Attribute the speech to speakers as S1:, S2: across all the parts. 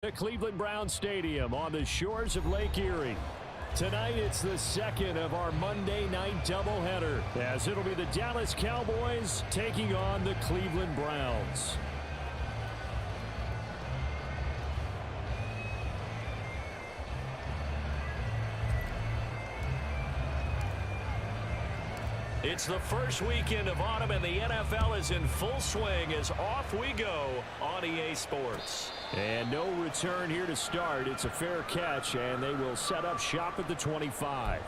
S1: The Cleveland Browns Stadium on the shores of Lake Erie. Tonight, it's the second of our Monday night doubleheader, as it'll be the Dallas Cowboys taking on the Cleveland Browns. It's the first weekend of autumn, and the NFL is in full swing as off we go on EA Sports. And no return here to start. It's a fair catch, and they will set up shop at the 25.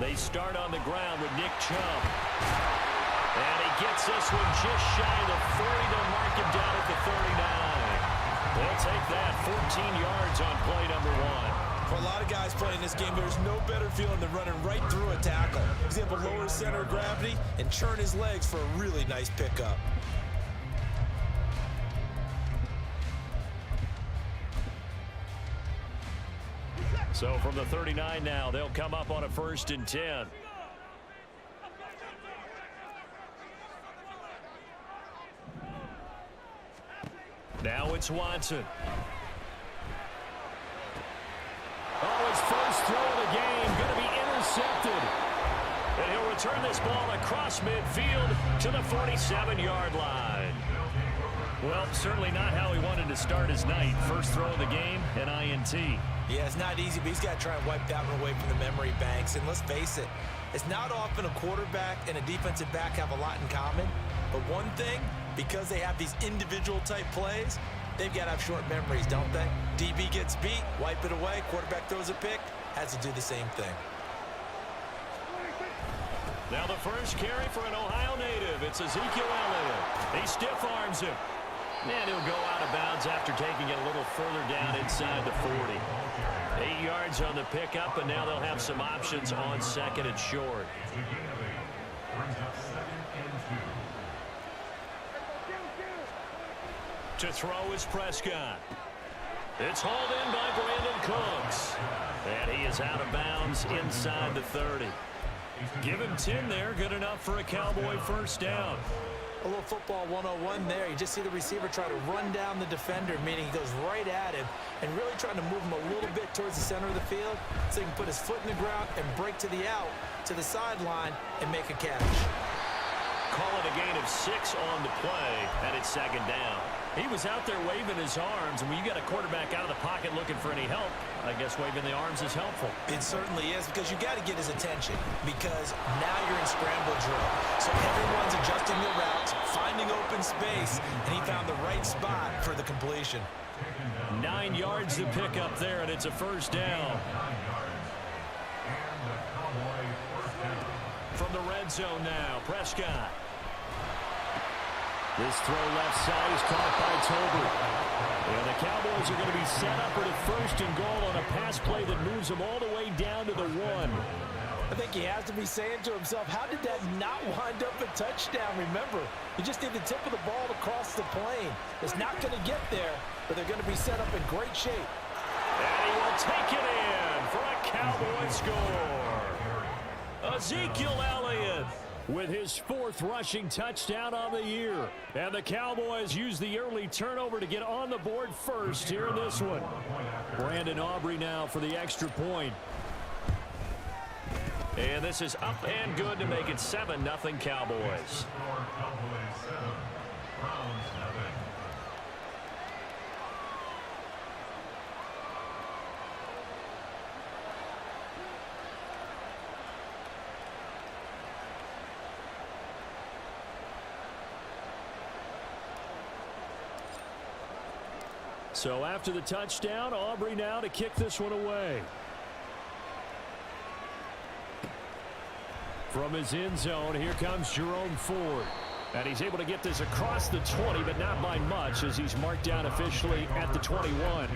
S1: They start on the ground with Nick Chubb. And he gets this one just shy of the 40. They'll mark him down at the 39. They'll take that 14 yards on play number one.
S2: For a lot of guys playing this game, there's no better feeling than running right through a tackle. He's able to lower his center of gravity and churn his legs for a really nice pickup.
S1: So from the 39 now, they'll come up on a 1st and 10. Now it's Watson. Oh, his first throw of the game going to be intercepted. And he'll return this ball across midfield to the 47-yard line. Well, certainly not how he wanted to start his night. First throw of the game, an INT.
S2: Yeah, it's not easy, but he's got to try and wipe that one away from the memory banks. And let's face it, it's not often a quarterback and a defensive back have a lot in common. But one thing, because they have these individual type plays, they've got to have short memories, don't they? DB gets beat, wipe it away, quarterback throws a pick, has to do the same thing.
S1: Now the first carry for an Ohio native. It's Ezekiel Elliott. He stiff arms him. And he'll go out of bounds after taking it a little further down inside the 40. 8 yards on the pickup, and now they'll have some options on 2nd and short. To throw is Prescott. It's hauled in by Brandon Cooks. And he is out of bounds inside the 30. Give him 10 there, good enough for a Cowboy first down.
S2: A little football 101 there. You just see the receiver try to run down the defender, meaning he goes right at him and really trying to move him a little bit towards the center of the field so he can put his foot in the ground and break to the out, to the sideline, and make a catch.
S1: Call it a gain of 6 on the play, and it's 2nd down. He was out there waving his arms, and when you got a quarterback out of the pocket looking for any help, I guess waving the arms is helpful.
S2: It certainly is, because you got to get his attention, because now you're in scramble drill. So everyone's adjusting their routes, finding open space, and he found the right spot for the completion.
S1: 9 yards to pick up there, and it's a first down. From the red zone now, Prescott. This throw left side is caught by Tolbert. And the Cowboys are going to be set up with a 1st and goal on a pass play that moves them all the way down to the 1.
S2: I think he has to be saying to himself, how did that not wind up a touchdown? Remember, you just need the tip of the ball to cross the plane. It's not going to get there, but they're going to be set up in great shape.
S1: And he will take it in for a Cowboy score. Ezekiel Elliott with his 4th rushing touchdown on the year. And the Cowboys use the early turnover to get on the board first here in this one. Brandon Aubrey now for the extra point. And this is up and good to make it 7-0 Cowboys. So after the touchdown, Aubrey now to kick this one away. From his end zone, here comes Jerome Ford. And he's able to get this across the 20, but not by much, as he's marked down officially at the 21.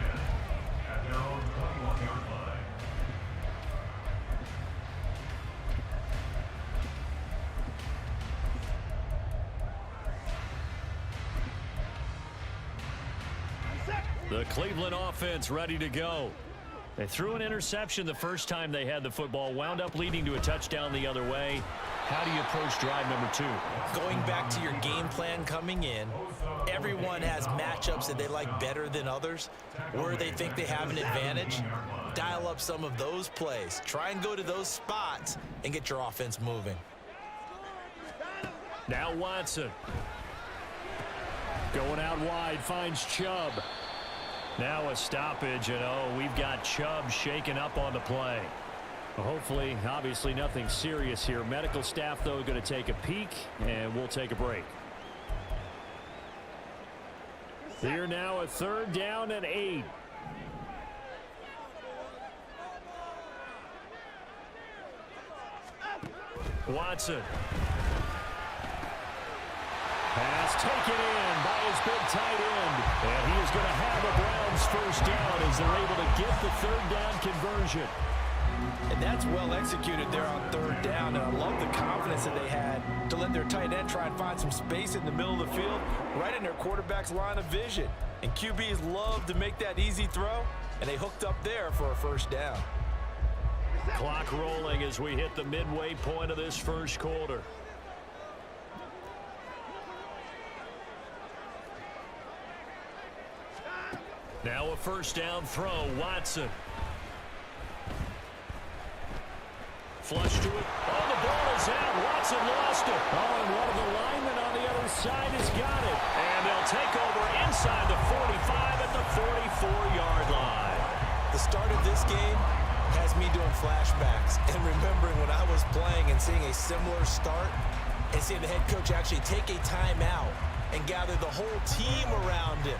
S1: The Cleveland offense ready to go. They threw an interception the first time they had the football, wound up leading to a touchdown the other way. How do you approach drive number 2?
S2: Going back to your game plan coming in, everyone has matchups that they like better than others, where they think they have an advantage. Dial up some of those plays. Try and go to those spots and get your offense moving.
S1: Now Watson. Going out wide, finds Chubb. Now a stoppage, and we've got Chubb shaken up on the play. Well, hopefully, obviously nothing serious here. Medical staff, though, going to take a peek, and we'll take a break. Here now, a 3rd down and 8. Watson. Pass taken in by his big tight end. And he is going to have a Browns first down as they're able to get the 3rd down conversion.
S2: And that's well executed there on 3rd down. And I love the confidence that they had to let their tight end try and find some space in the middle of the field, right in their quarterback's line of vision. And QBs love to make that easy throw, and they hooked up there for a first down.
S1: Clock rolling as we hit the midway point of this first quarter. Now a first down throw, Watson. Flush to it. Oh, the ball is out. Watson lost it. Oh, and one of the linemen on the other side has got it. And they'll take over inside the 45 at the 44-yard line.
S2: The start of this game has me doing flashbacks and remembering when I was playing and seeing a similar start and seeing the head coach actually take a timeout and gather the whole team around him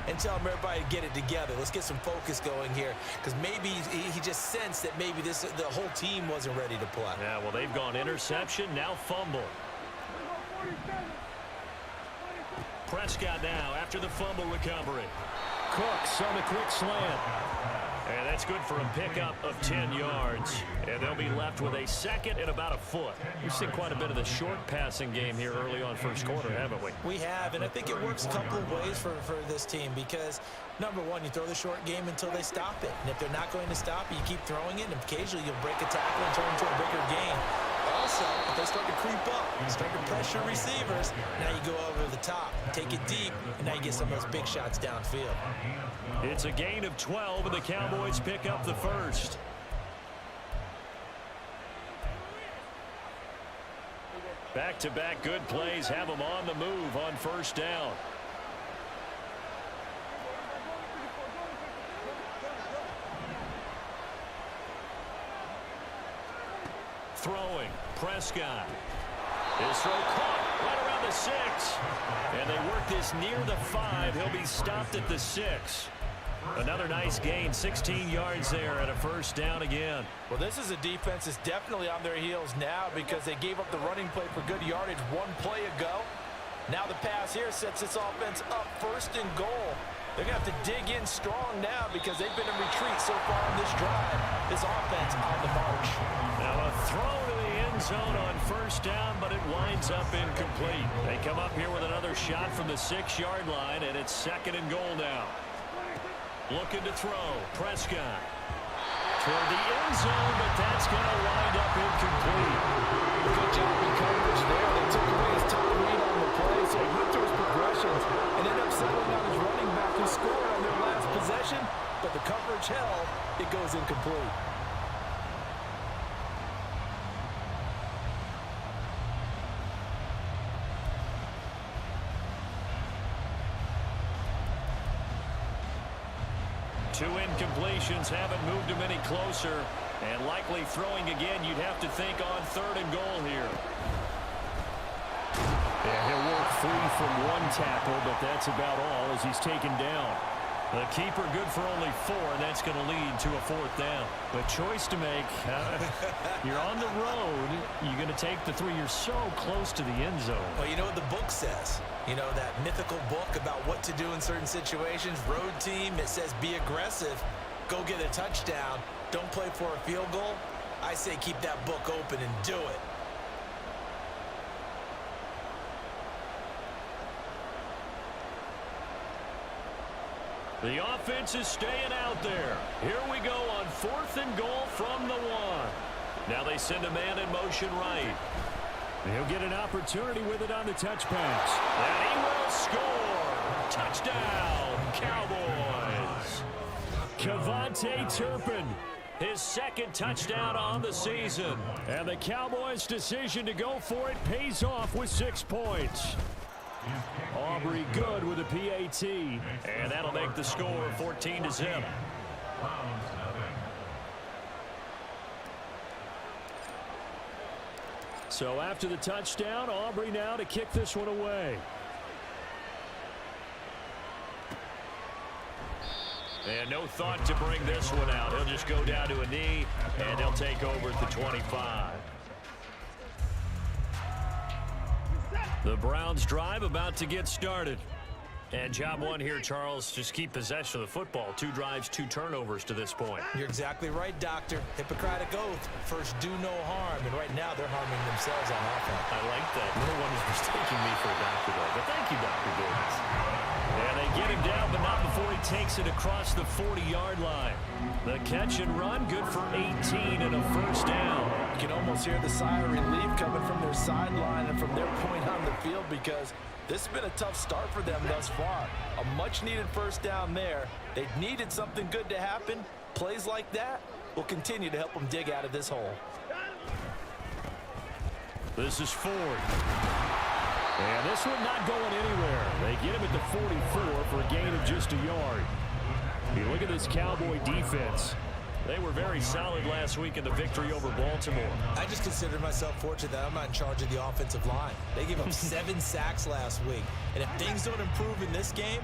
S2: and tell him everybody to get it together. Let's get some focus going here, because maybe he just sensed that maybe the whole team wasn't ready to play.
S1: Yeah, well, they've gone interception, now fumble. Prescott now after the fumble recovery. Cooks on the quick slant. And that's good for a pickup of 10 yards. And they'll be left with a 2nd and about a foot. We've seen quite a bit of the short passing game here early on first quarter, haven't we?
S2: We have, and I think it works a couple of ways for this team because, number one, you throw the short game until they stop it. And if they're not going to stop it, you keep throwing it, and occasionally you'll break a tackle and turn into a bigger game. Also, if they start to creep up, start to pressure receivers, now you go over the top, take it deep, and now you get some of those big shots downfield.
S1: It's a gain of 12, and the Cowboys pick up the first. Back-to-back good plays have them on the move on first down. Throwing, Prescott. His throw caught right around the 6. And they work this near the 5. He'll be stopped at the 6. Another nice gain, 16 yards there and a first down again.
S2: Well, this is a defense that's definitely on their heels now because they gave up the running play for good yardage one play ago. Now the pass here sets this offense up 1st and goal. They're going to have to dig in strong now because they've been in retreat so far in this drive. This offense on the march.
S1: Now a throw to the end zone on first down, but it winds up incomplete. They come up here with another shot from the 6-yard line, and it's 2nd and goal now. Looking to throw, Prescott. Toward the end zone, but that's going to wind up incomplete.
S2: Good job in coverage there. They took away his top read on the play, so he went through his progressions and ended up settling on his running back who scored on their last possession, but the coverage held. It goes incomplete.
S1: Two incompletions haven't moved him any closer, and likely throwing again, you'd have to think on 3rd and goal here. Yeah, he'll work free from one tackle, but that's about all as he's taken down. The keeper good for only 4, and that's going to lead to a 4th down. The choice to make. You're on the road. You're going to take the 3. You're so close to the end zone.
S2: Well, you know what the book says. You know, that mythical book about what to do in certain situations. Road team, it says be aggressive. Go get a touchdown. Don't play for a field goal. I say keep that book open and do it.
S1: The offense is staying out there. Here we go on 4th and goal from the 1. Now they send a man in motion right. He'll get an opportunity with it on the touch pass. And he will score. Touchdown, Cowboys. Kevontae Turpin, his 2nd touchdown on the season. And the Cowboys' decision to go for it pays off with 6 points. Aubrey good with a PAT. And that'll make the score 14-0. So after the touchdown, Aubrey now to kick this one away. And no thought to bring this one out. He'll just go down to a knee, and he'll take over at the 25. The Browns drive about to get started. And job one here, Charles, just keep possession of the football. 2 drives, 2 turnovers to this point.
S2: You're exactly right, Doctor. Hippocratic oath. First, do no harm. And right now, they're harming themselves on offense.
S1: I like that. No one is mistaking me for a doctor, though. But thank you, Dr. Davis. And they get him down, but not before he takes it across the 40-yard line. The catch and run, good for 18 and a first down.
S2: You can almost hear the sigh of relief coming from their sideline and from their point on the field because this has been a tough start for them thus far. A much-needed first down there. They needed something good to happen. Plays like that will continue to help them dig out of this hole.
S1: This is Ford. And this one not going anywhere. They get him at the 44 for a gain of just a yard. You look at this Cowboy defense. They were very solid last week in the victory over Baltimore.
S2: I just consider myself fortunate that I'm not in charge of the offensive line. They gave up 7 sacks last week. And if things don't improve in this game,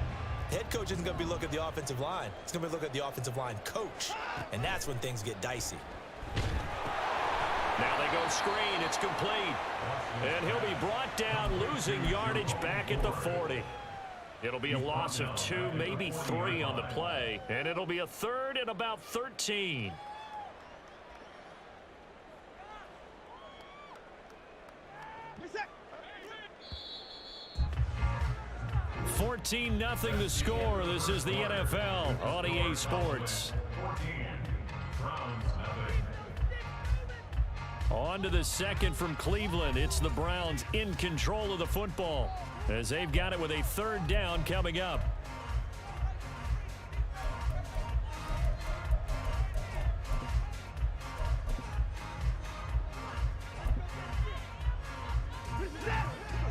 S2: the head coach isn't going to be looking at the offensive line. He's going to be looking at the offensive line coach. And that's when things get dicey.
S1: Now they go screen. It's complete. And he'll be brought down, losing yardage back at the 40. It'll be a loss of 2, maybe 3 on the play. And it'll be a 3rd and about 13. $14-0 the score. This is the NFL on EA Sports. On to the 2nd from Cleveland. It's the Browns in control of the football as they've got it with a 3rd down coming up.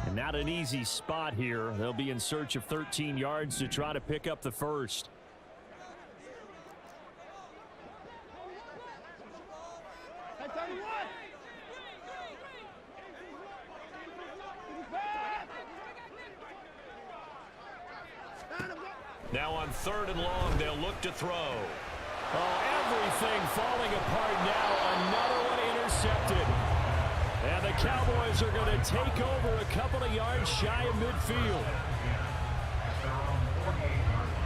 S1: And not an easy spot here. They'll be in search of 13 yards to try to pick up the first. Now on 3rd and long, they'll look to throw. Oh, everything falling apart now. Another one intercepted. And the Cowboys are going to take over a couple of yards shy of midfield.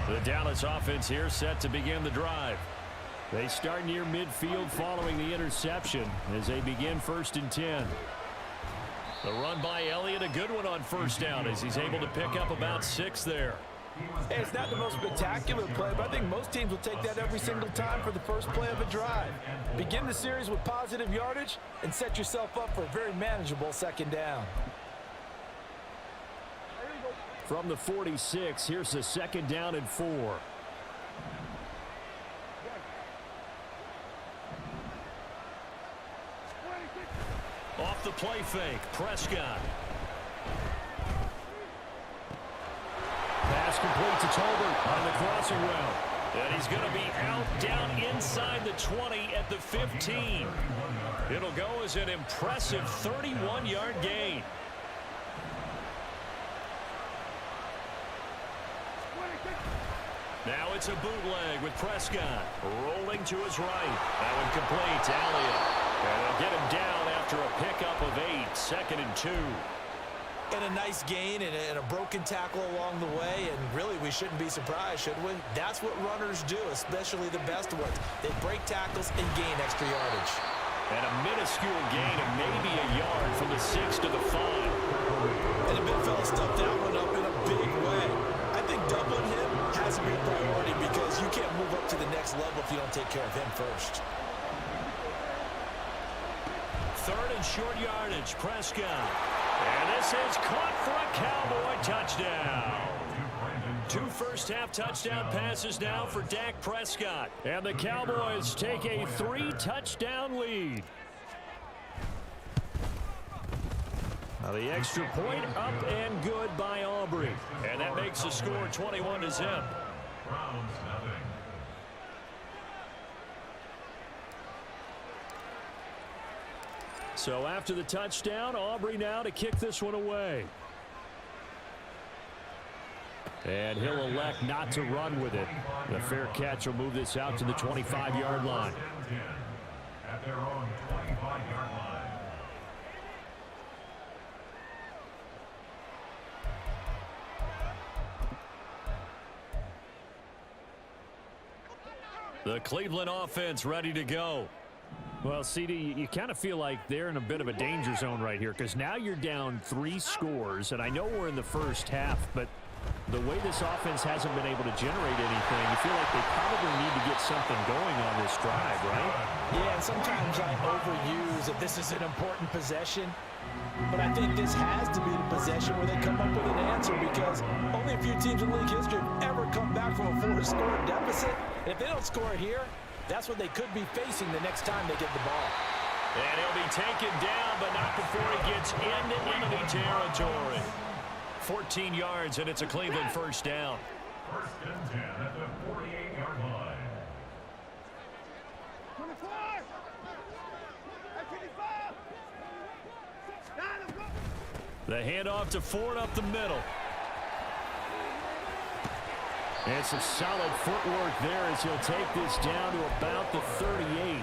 S1: The Dallas offense here set to begin the drive. They start near midfield following the interception as they begin 1st and 10. The run by Elliott, a good one on 1st down as he's able to pick up about 6 there.
S2: Hey, it's not the most spectacular play, but I think most teams will take that every single time for the first play of a drive. Begin the series with positive yardage and set yourself up for a very manageable 2nd down.
S1: From the 46, here's the 2nd down and 4. Off the play fake, Prescott. Pass complete to Tolbert on the crossing route. And he's going to be out down inside the 20 at the 15. It'll go as an impressive 31-yard gain. Now it's a bootleg with Prescott rolling to his right. That one complete to Elliott. And they'll get him down after a pickup of 8, 2nd and 2.
S2: And a nice gain and a broken tackle along the way, and really we shouldn't be surprised, should we? That's what runners do, especially the best ones. They break tackles and gain extra yardage.
S1: And a minuscule gain of maybe a yard from the 6 to the 5.
S2: And the big fella stuffed that one up in a big way. I think doubling him has to be a priority because you can't move up to the next level if you don't take care of him first.
S1: Third and short yardage, Prescott. And this is caught for a Cowboy touchdown. 2 first-half touchdown passes now for Dak Prescott. And the Cowboys take a 3-touchdown lead. Now the extra point up and good by Aubrey. And that makes the score 21-0. So after the touchdown, Aubrey now to kick this one away. And he'll elect not to run with it. The fair catch will move this out to the 25-yard line. At their own 25-yard line. The Cleveland offense ready to go. Well, CD, you kind of feel like they're in a bit of a danger zone right here because now you're down 3 scores, and I know we're in the first half, but the way this offense hasn't been able to generate anything, you feel like they probably need to get something going on this drive, right?
S2: Yeah, and sometimes I overuse that this is an important possession, but I think this has to be the possession where they come up with an answer because only a few teams in league history have ever come back from a 4-score deficit. And if they don't score it here, that's what they could be facing the next time they get the ball.
S1: And he'll be taken down, but not before he gets into enemy territory. 14 yards, and it's a Cleveland first down. First and 10 at the 48-yard line. 24! 25! The handoff to Ford up the middle. And some solid footwork there as he'll take this down to about the 38.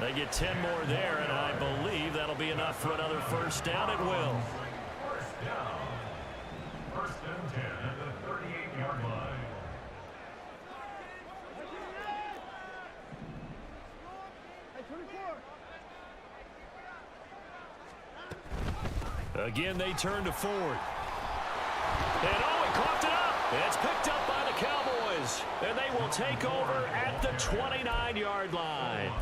S1: They get 10 more there, and I believe that'll be enough for another first down. It will. First down. First and 10 at the 38-yard line. Again, they turn to Ford. And he coughed it up. It's picked up by the Cowboys, and they will take over at the 29-yard line.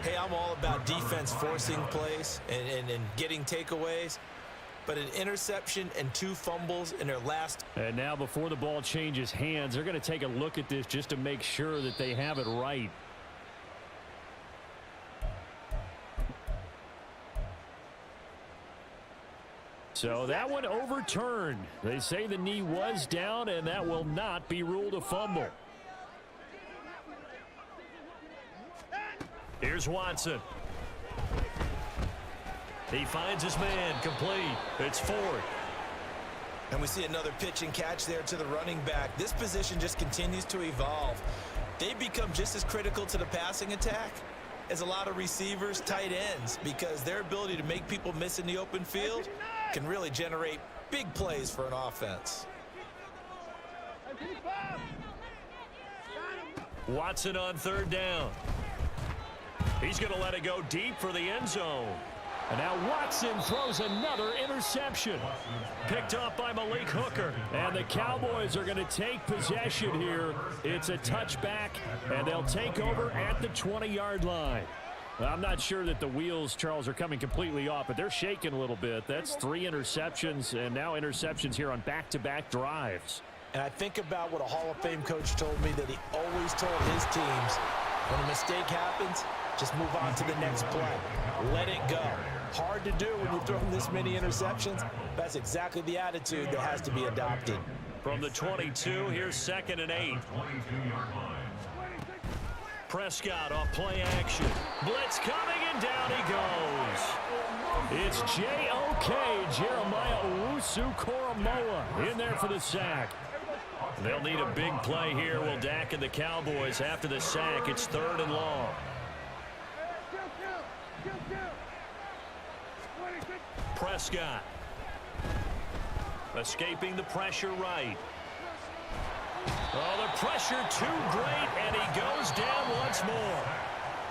S2: Hey, I'm all about defense forcing plays and getting takeaways, but an interception and 2 fumbles in their last.
S1: And now before the ball changes hands, they're going to take a look at this just to make sure that they have it right. So that one overturned. They say the knee was down, and that will not be ruled a fumble. Here's Watson. He finds his man, complete. It's Ford.
S2: And we see another pitch and catch there to the running back. This position just continues to evolve. They become just as critical to the passing attack as a lot of receivers, tight ends, because their ability to make people miss in the open field can really generate big plays for an offense.
S1: Watson on third down. He's going to let it go deep for the end zone. And now Watson throws another interception. Picked up by Malik Hooker. And the Cowboys are going to take possession here. It's a touchback, and they'll take over at the 20-yard line. I'm not sure that the wheels, Charles, are coming completely off, but they're shaking a little bit. That's 3 interceptions, and now interceptions here on back-to-back drives.
S2: And I think about what a Hall of Fame coach told me, that he always told his teams, when a mistake happens, just move on to the next play. Let it go. Hard to do when you throw this many interceptions. That's exactly the attitude that has to be adopted.
S1: From the 22, here's 2nd and 8. Prescott off play action. Blitz coming, and down he goes. It's J.O.K. Jeremiah Owusu-Koramoah in there for the sack. They'll need a big play here. Will Dak and the Cowboys after the sack. It's 3rd and long. Prescott escaping the pressure right. Oh, the pressure too great, and he goes down once more.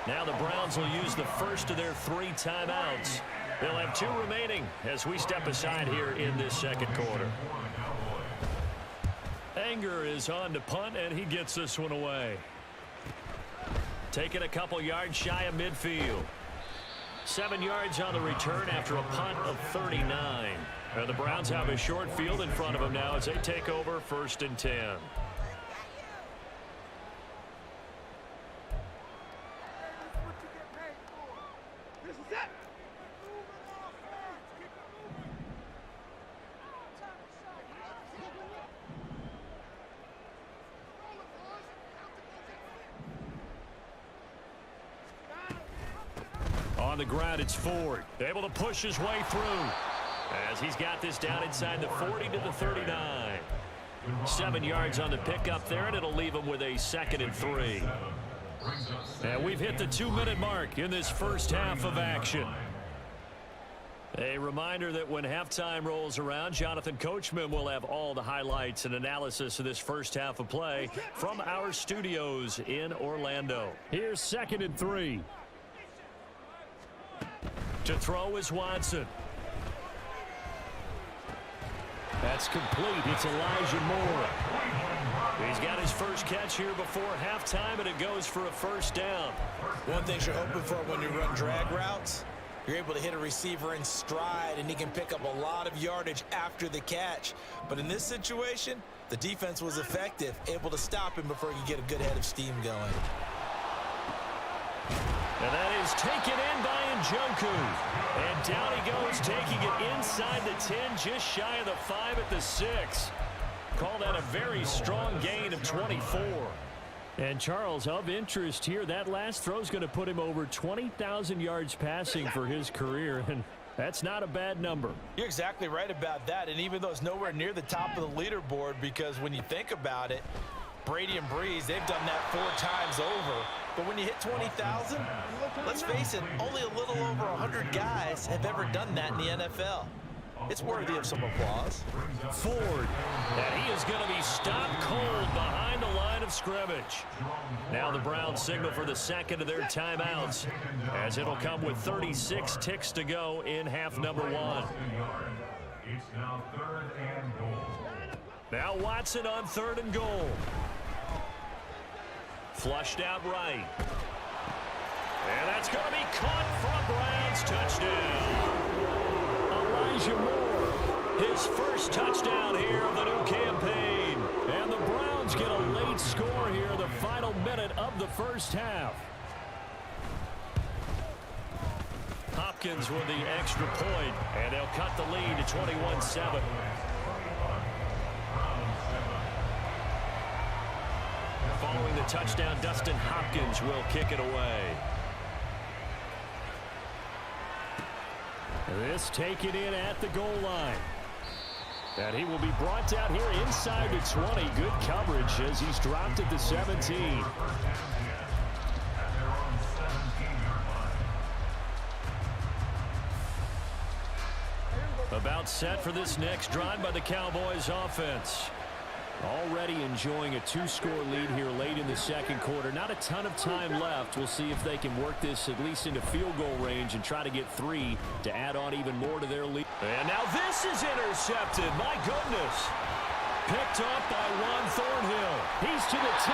S1: Now the Browns will use the first of their 3 timeouts. They'll have 2 remaining as we step aside here in this second quarter. Unger is on to punt, and he gets this one away. Taking a couple yards shy of midfield. 7 yards on the return after a punt of 39. And the Browns have a short field in front of them now as they take over 1st and 10. On the ground, it's Ford. Able to push his way through as he's got this down inside the 40 to the 39. 7 yards on the pickup there, and it'll leave him with a 2nd and 3. And we've hit the 2-minute mark in this first half of action. A reminder that when halftime rolls around, Jonathan Coachman will have all the highlights and analysis of this first half of play from our studios in Orlando. Here's 2nd and 3. To throw is Watson. That's complete. It's Elijah Moore. He's got his first catch here before halftime, and it goes for a 1st down.
S2: One thing you're hoping for when you run drag routes, you're able to hit a receiver in stride, and he can pick up a lot of yardage after the catch. But in this situation, the defense was effective, able to stop him before he could get a good head of steam going.
S1: And that is taken in by Njoku. And down he goes, taking it inside the 10, just shy of the 5 at the 6. Call that a very strong gain of 24. And Charles, of interest here, that last throw is going to put him over 20,000 yards passing for his career. And that's not a bad number.
S2: You're exactly right about that. And even though it's nowhere near the top of the leaderboard, because when you think about it, Brady and Breeze, they've done that 4 times over. But when you hit 20,000, let's face it, only a little over 100 guys have ever done that in the NFL. It's worthy of some applause.
S1: Ford, and he is going to be stopped cold behind the line of scrimmage. Now the Browns signal for the 2nd of their timeouts, as it'll come with 36 ticks to go in half number 1.
S3: It's now 3rd and goal.
S1: Now Watson on 3rd and goal. Flushed out right. And that's going to be caught for a Browns touchdown. Elijah Moore, his first touchdown here of the new campaign. And the Browns get a late score here, the final minute of the first half. Hopkins with the extra point, and they'll cut the lead to 21-7. Following the touchdown, Dustin Hopkins will kick it away. This taken in at the goal line. And he will be brought down here inside the 20. Good coverage as he's dropped at the 17. About set for this next drive by the Cowboys offense. Already enjoying a 2-score lead here late in the 2nd quarter. Not a ton of time left. We'll see if they can work this at least into field goal range and try to get 3 to add on even more to their lead. And now this is intercepted. My goodness. Picked up by Juan Thornhill. He's to the 10.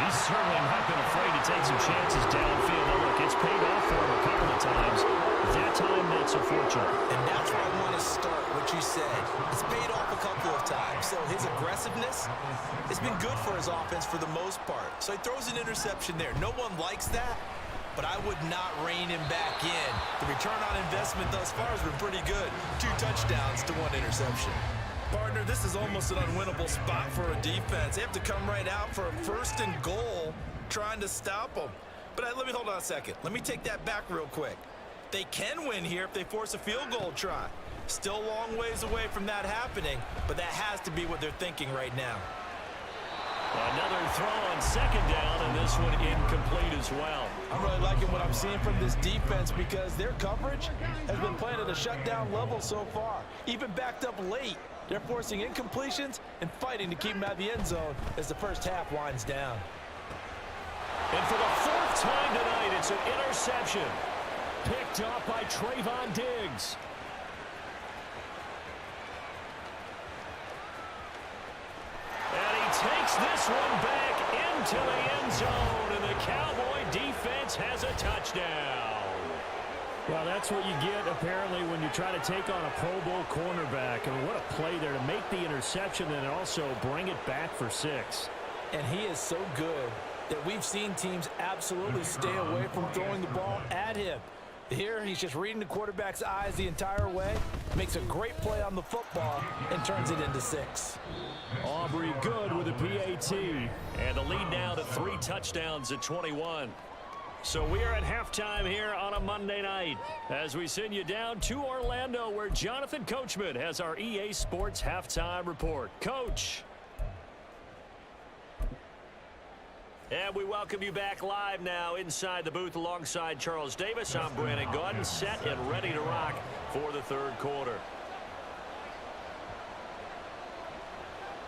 S1: He's certainly not been afraid to take some chances downfield. Now look, it's paid off for him a couple of times. That time, not so fortunate.
S2: And that's where I want to start, what you said. It's paid off a couple of times. So his aggressiveness has been good for his offense for the most part. So he throws an interception there. No one likes that, but I would not rein him back in. The return on investment thus far has been pretty good. 2 touchdowns to 1 interception. Partner, this is almost an unwinnable spot for a defense. They have to come right out for a 1st and goal trying to stop them. But let me hold on a second. Let me take that back real quick. They can win here if they force a field goal try. Still a long ways away from that happening, but that has to be what they're thinking right now.
S1: Another throw on 2nd down, and this one incomplete as well.
S2: I'm really liking what I'm seeing from this defense because their coverage has been playing at a shutdown level so far. Even backed up late, they're forcing incompletions and fighting to keep them out of the end zone as the first half winds down.
S1: And for the 4th time tonight, it's an interception. Picked up by Trayvon Diggs. And he into the end zone, and the Cowboy defense has a touchdown. Well, that's what you get, apparently, when you try to take on a Pro Bowl cornerback. I mean, what a play there to make the interception and also bring it back for 6.
S2: And he is so good that we've seen teams absolutely stay away from throwing the ball at him. Here, he's just reading the quarterback's eyes the entire way, makes a great play on the football, and turns it into 6.
S1: Aubrey good with a PAT. And the lead now to 3 touchdowns at 21. So we are at halftime here on a Monday night as we send you down to Orlando, where Jonathan Coachman has our EA Sports halftime report. Coach. And we welcome you back live now inside the booth alongside Charles Davis. I'm Brandon Gaudin, set and ready to rock for the third quarter.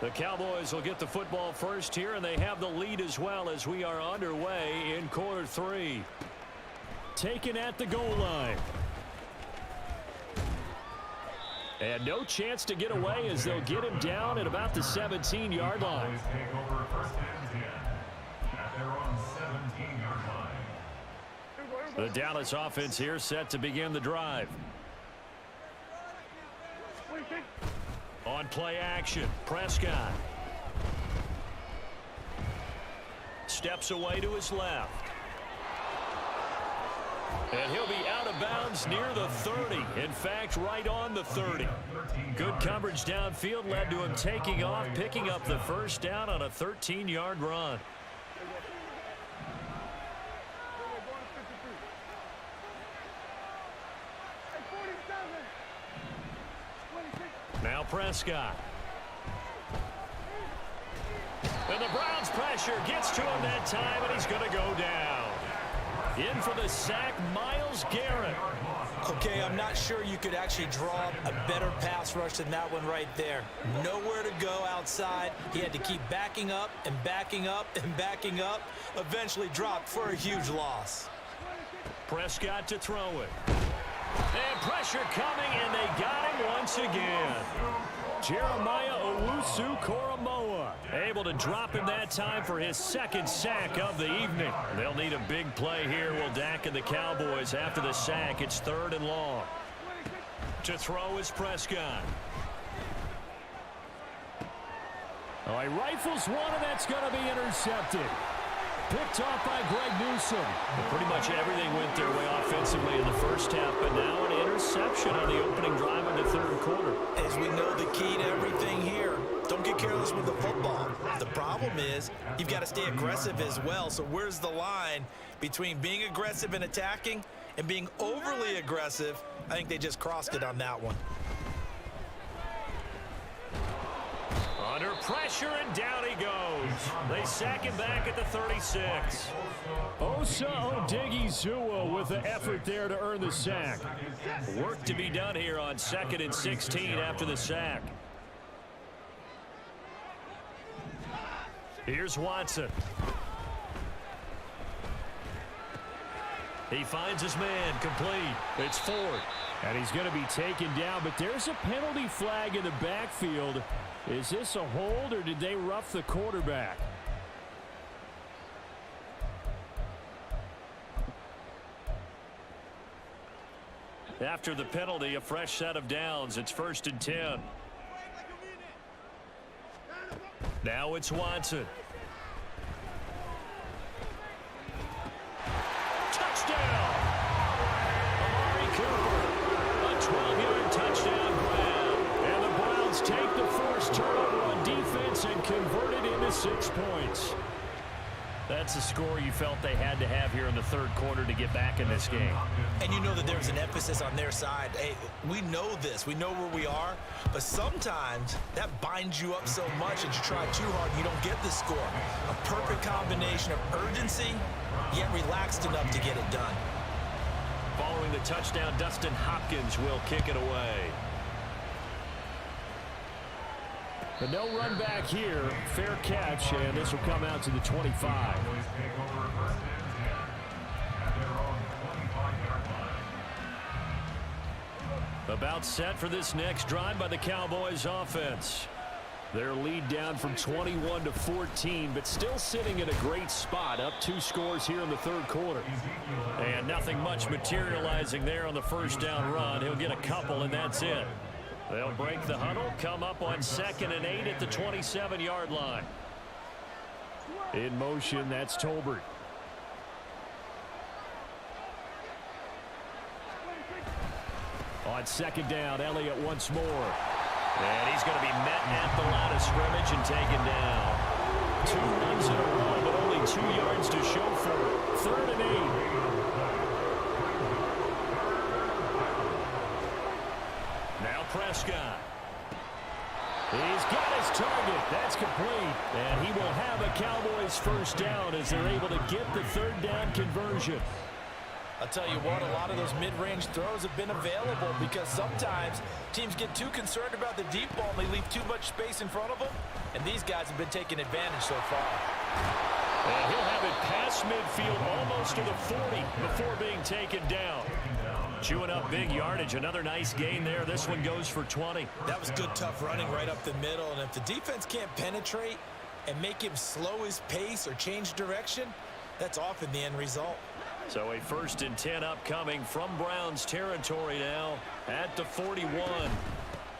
S1: The Cowboys will get the football first here, and they have the lead as well as we are underway in quarter 3. Taken at the goal line. And no chance to get away as they'll get him down at about the 17-yard line.
S3: Take over first and 10 at their own 17-yard line.
S1: The Dallas offense here set to begin the drive. On play action, Prescott. Steps away to his left. And he'll be out of bounds near the 30. In fact, right on the 30. Good coverage downfield led to him taking off, picking up the first down on a 13-yard run. Now Prescott. And the Browns pressure gets to him that time, and he's going to go down. In for the sack, Myles Garrett.
S2: Okay, I'm not sure you could actually draw a better pass rush than that one right there. Nowhere to go outside. He had to keep backing up and backing up and backing up. Eventually dropped for a huge loss.
S1: Prescott to throw it. And pressure coming, and they got him once again. Jeremiah Owusu-Koramoah able to drop him that time for his second sack of the evening. They'll need a big play here, will Dak and the Cowboys. After the sack, it's 3rd and long. To throw is Prescott. Oh, he rifles one, and that's going to be intercepted. Picked off by Greg Newsome. Pretty much everything went their way offensively in the first half, but now an interception on the opening drive in the third quarter.
S2: As we know, the key to everything here, don't get careless with the football. The problem is you've got to stay aggressive as well. So where's the line between being aggressive and attacking and being overly aggressive? I think they just crossed it on that one.
S1: Under pressure, and down he goes. They sack him back at the 36. Osa Odighizuwa with the effort there to earn the sack. Work to be done here on 2nd and 16 after the sack. Here's Watson. He finds his man complete. It's Ford. And he's going to be taken down, but there's a penalty flag in the backfield. Is this a hold, or did they rough the quarterback? After the penalty, a fresh set of downs. It's 1st and 10. Now it's Watson. Touchdown! Amari Cooper. A 12-yard touchdown grab. And the Browns take the first turnover on defense and convert it into 6 points. That's the score you felt they had to have here in the third quarter to get back in this game.
S2: And you know that there's an emphasis on their side. Hey, we know this. We know where we are. But sometimes that binds you up so much that you try too hard and you don't get the score. A perfect combination of urgency, yet relaxed enough to get it done.
S1: Following the touchdown, Dustin Hopkins will kick it away. But no run back here. Fair catch, and this will come out to the 25. About set for this next drive by the Cowboys offense. Their lead down from 21 to 14, but still sitting in a great spot, up 2 scores here in the third quarter. And nothing much materializing there on the first down run. He'll get a couple, and that's it. They'll break the huddle, come up on 2nd and 8 at the 27-yard line. In motion, that's Tolbert. On 2nd down, Elliott once more. And he's going to be met at the line of scrimmage and taken down. 2 runs in a row, but only 2 yards to show for it. 3rd and 8. Now Prescott. He's got his target. That's complete. And he will have a Cowboys first down as they're able to get the 3rd down conversion.
S2: I'll tell you what, a lot of those mid-range throws have been available because sometimes teams get too concerned about the deep ball and they leave too much space in front of them, and these guys have been taking advantage so far.
S1: And he'll have it past midfield almost to the 40 before being taken down. Chewing up big yardage. Another nice gain there. This one goes for 20.
S2: That was good, tough running right up the middle, and if the defense can't penetrate and make him slow his pace or change direction, that's often the end result.
S1: So a 1st and 10 upcoming from Browns territory now at the 41.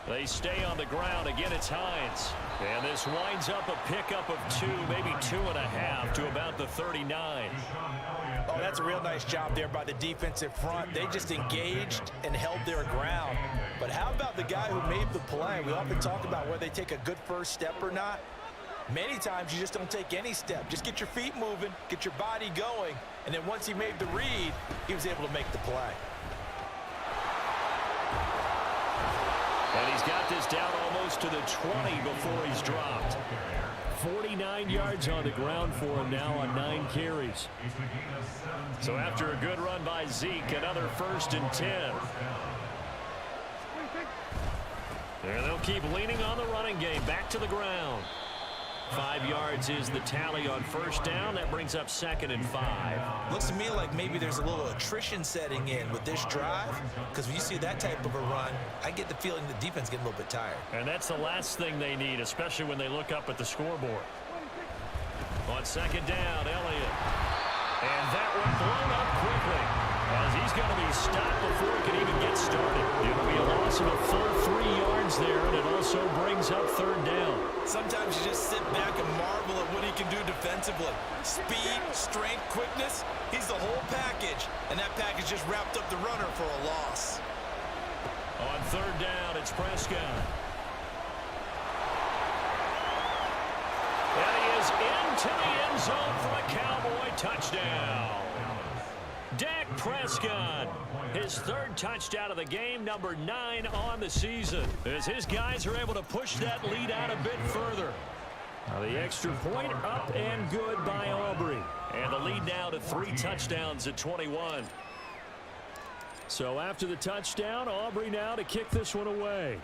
S1: They stay on the ground. Again, it's Hines. And this winds up a pickup of 2, maybe 2.5 to about the 39.
S2: Oh, that's a real nice job there by the defensive front. They just engaged and held their ground. But how about the guy who made the play? We often talk about whether they take a good first step or not. Many times you just don't take any step. Just get your feet moving, get your body going, and then once he made the read, he was able to make the play.
S1: And he's got this down almost to the 20 before he's dropped. 49 yards on the ground for him now on 9 carries. So after a good run by Zeke, another 1st and 10. And they'll keep leaning on the running game. Back to the ground. 5 yards is the tally on 1st down. That brings up 2nd and 5.
S2: Looks to me like maybe there's a little attrition setting in with this drive, because when you see that type of a run, I get the feeling the defense getting a little bit tired.
S1: And that's the last thing they need, especially when they look up at the scoreboard. On 2nd down, Elliott. And that one blown up quickly, as he's going to be stopped before he can even get started. It'll be a loss of a full 3 yards there, and it also brings up 3rd down.
S2: Sometimes you just sit back and marvel at what he can do defensively. Speed, strength, quickness, he's the whole package. And that package just wrapped up the runner for a loss.
S1: On 3rd down, it's Prescott. And he is into the end zone for a Cowboy touchdown. Dak Prescott, his 3rd touchdown of the game, number 9 on the season, as his guys are able to push that lead out a bit further. Now the extra point up and good by Aubrey. And the lead now to 3 touchdowns at 21. So after the touchdown, Aubrey now to kick this one away.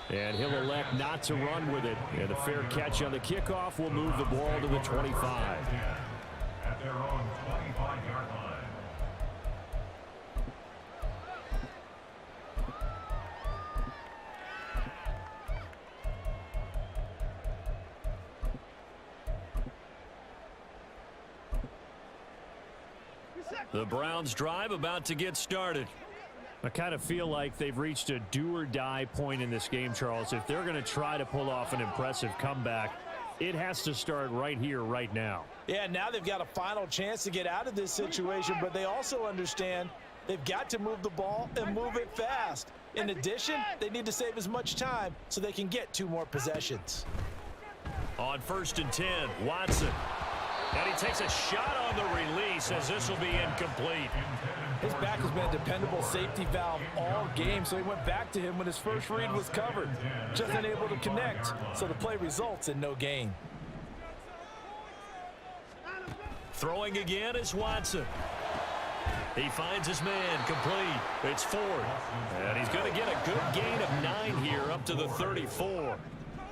S1: And he'll elect not to run with it. And a fair catch on the kickoff will move the ball to the 25.
S3: At their own 25-yard line.
S1: The Browns drive about to get started. I kind of feel like they've reached a do-or-die point in this game, Charles. If they're going to try to pull off an impressive comeback, it has to start right here, right now.
S2: Yeah, now they've got a final chance to get out of this situation, but they also understand they've got to move the ball and move it fast. In addition, they need to save as much time so they can get 2 more possessions.
S1: On 1st and 10, Watson. And he takes a shot on the release as this will be incomplete.
S2: His back has been a dependable safety valve all game, so he went back to him when his first read was covered. Just unable to connect, so the play results in no gain.
S1: Throwing again is Watson. He finds his man complete. It's Ford. And he's going to get a good gain of 9 here up to the 34.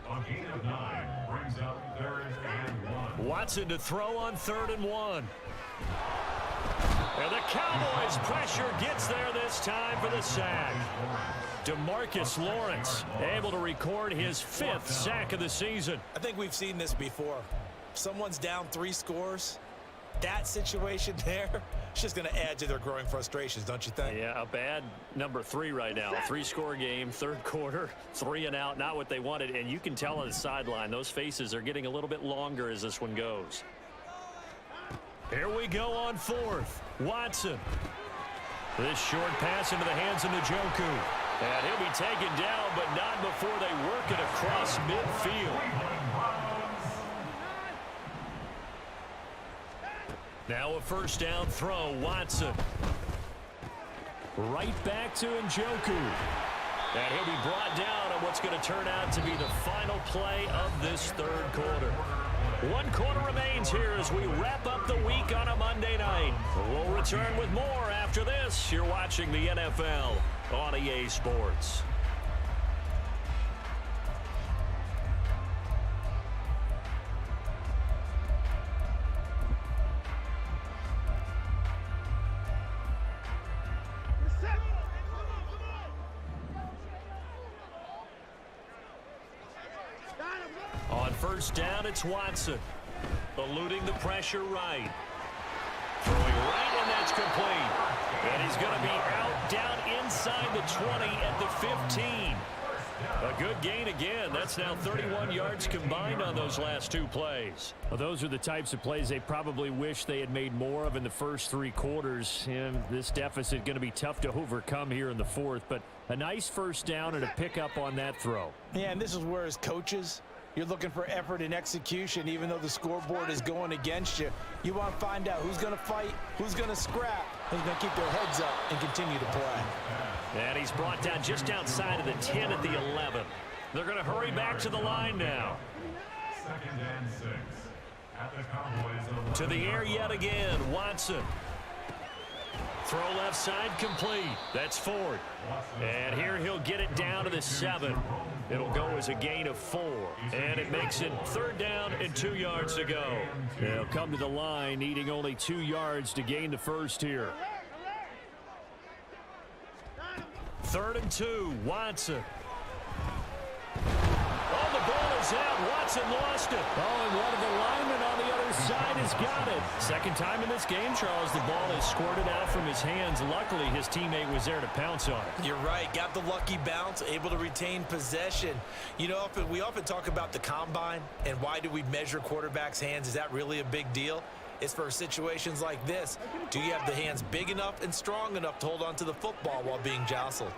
S3: A gain of 9 brings up 3rd and 1.
S1: Watson to throw on 3rd and 1. And the Cowboys pressure gets there this time for the sack. DeMarcus Lawrence able to record his 5th sack of the season.
S2: I think we've seen this before. Someone's down 3 scores. That situation there, it's just going to add to their growing frustrations, don't you think?
S1: Yeah, a bad number 3 right now. 3-score game, 3rd quarter, 3 and out, not what they wanted. And you can tell on the sideline, those faces are getting a little bit longer as this one goes. Here we go on 4th. Watson. This short pass into the hands of Njoku. And he'll be taken down, but not before they work it across midfield. Now a 1st down throw, Watson. Right back to Njoku. And he'll be brought down on what's going to turn out to be the final play of this 3rd quarter. 1 quarter remains here as we wrap up the week on a Monday night. We'll return with more after this. You're watching the NFL on EA Sports. On 1st down, it's Watson. Eluding the pressure right. Throwing right, and that's complete. And he's going to be out down inside the 20 at the 15. A good gain again. That's now 31 yards combined on those last 2 plays. Well, those are the types of plays they probably wish they had made more of in the first 3 quarters. And this deficit going to be tough to overcome here in the 4th. But a nice 1st down and a pickup on that throw.
S2: Yeah, and this is where as coaches, you're looking for effort and execution, even though the scoreboard is going against you. You want to find out who's going to fight, who's going to scrap, who's going to keep their heads up and continue to play.
S1: And he's brought down just outside of the 10 at the 11. They're going to hurry back to the line now.
S3: 2nd and 6. At the Cowboys.
S1: To the air yet again, Watson. Throw left side complete. That's Ford. And here he'll get it down to the 7. It'll go as a gain of 4. And it makes it 3rd down and 2 yards to go. They'll come to the line needing only 2 yards to gain the 1st here. 3rd and 2, Watson. Oh, the ball is out. Watson lost it. Oh, and one of the linemen on the other side has got it. 2nd time in this game, Charles, the ball is squirted out from his hands. Luckily, his teammate was there to pounce on it.
S2: You're right. Got the lucky bounce, able to retain possession. You know, we often talk about the combine and why do we measure quarterbacks' hands. Is that really a big deal? It's for situations like this. Do you have the hands big enough and strong enough to hold on to the football while being jostled?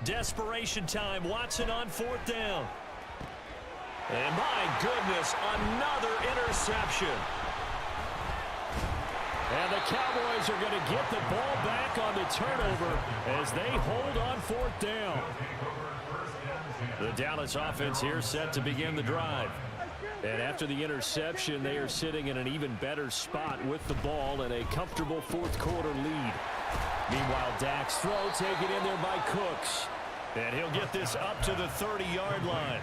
S1: Desperation time. Watson on 4th down. And my goodness, another interception. And the Cowboys are going to get the ball back on the turnover as they hold on 4th down. The Dallas offense here set to begin the drive. And after the interception, they are sitting in an even better spot with the ball and a comfortable 4th quarter lead. Meanwhile, Dak's throw taken in there by Cooks. And he'll get this up to the 30-yard line.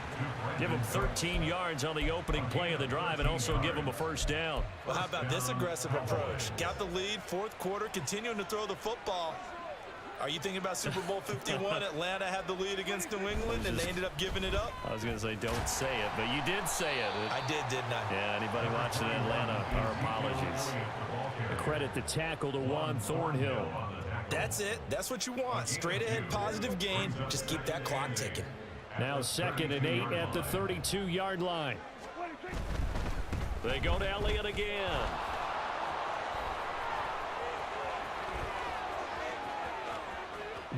S1: Give him 13 yards on the opening play of the drive and also give him a 1st down.
S2: Well, how about this aggressive approach? Got the lead, 4th quarter, continuing to throw the football. Are you thinking about Super Bowl 51? Atlanta had the lead against New England, and they ended up giving it up?
S1: I was going to say don't say it, but you did say it.
S2: I did, didn't I?
S1: Yeah, anybody watching Atlanta, our apologies. Credit the tackle to Juan Thornhill.
S2: That's it. That's what you want. Straight ahead positive gain. Just keep that clock ticking.
S1: Now 2nd and 8 at the 32-yard line. They go to Elliott again.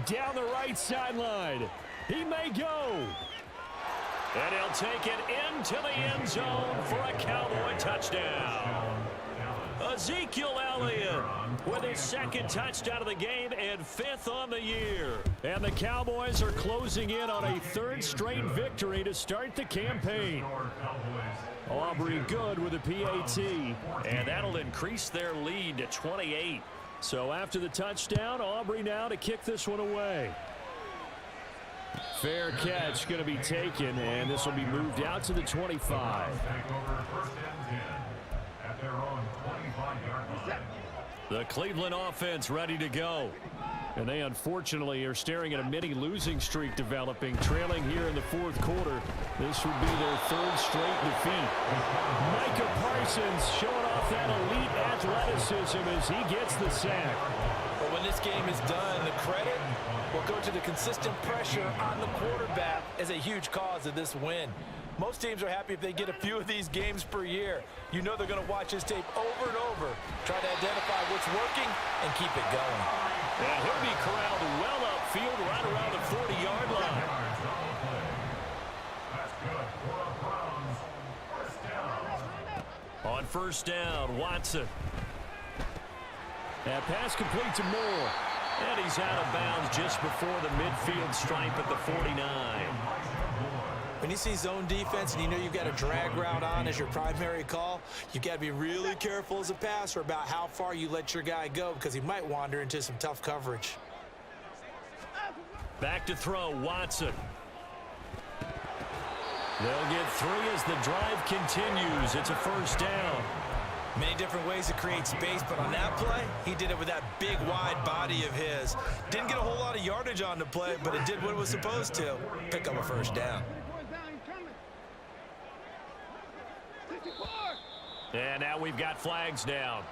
S1: Down the right sideline. He may go. And he'll take it into the end zone for a Cowboy touchdown. Ezekiel Elliott with his 2nd touchdown of the game and 5th on the year. And the Cowboys are closing in on a 3rd straight victory to start the campaign. Aubrey good with a PAT, and that'll increase their lead to 28. So after the touchdown, Aubrey now to kick this one away. Fair catch going to be taken, and this will be moved out to the 25.
S3: at their own 25-yard line.
S1: The Cleveland offense ready to go. And they unfortunately are staring at a mini losing streak developing, trailing here in the fourth quarter. This would be their third straight defeat. Micah Parsons showing off that elite athleticism as he gets the sack.
S2: But when this game is done, the credit will go to the consistent pressure on the quarterback as a huge cause of this win. Most teams are happy if they get a few of these games per year. You know they're going to watch this tape over and over, try to identify what's working and keep it going.
S1: And he'll be corralled well upfield right around the 40-yard line.
S3: That's good for a Browns first down.
S1: On first down, Watson. That pass complete to Moore. And he's out of bounds just before the midfield stripe at the 49.
S2: When you see zone defense and you know you've got a drag route on as your primary call, you've got to be really careful as a passer about how far you let your guy go because he might wander into some tough coverage.
S1: Back to throw, Watson. They'll get 3 as the drive continues. It's a first down.
S2: Many different ways to create space, but on that play, he did it with that big, wide body of his. Didn't get a whole lot of yardage on the play, but it did what it was supposed to. Pick up a first down.
S1: And now we've got flags down.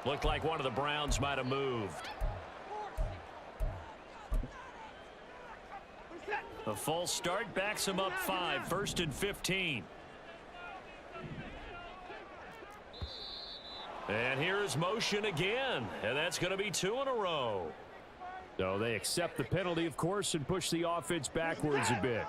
S1: Looked like one of the Browns might have moved. A false start backs him up 5, 1st and 15. And here's motion again, and that's going to be 2 in a row. So they accept the penalty, of course, and push the offense backwards a bit.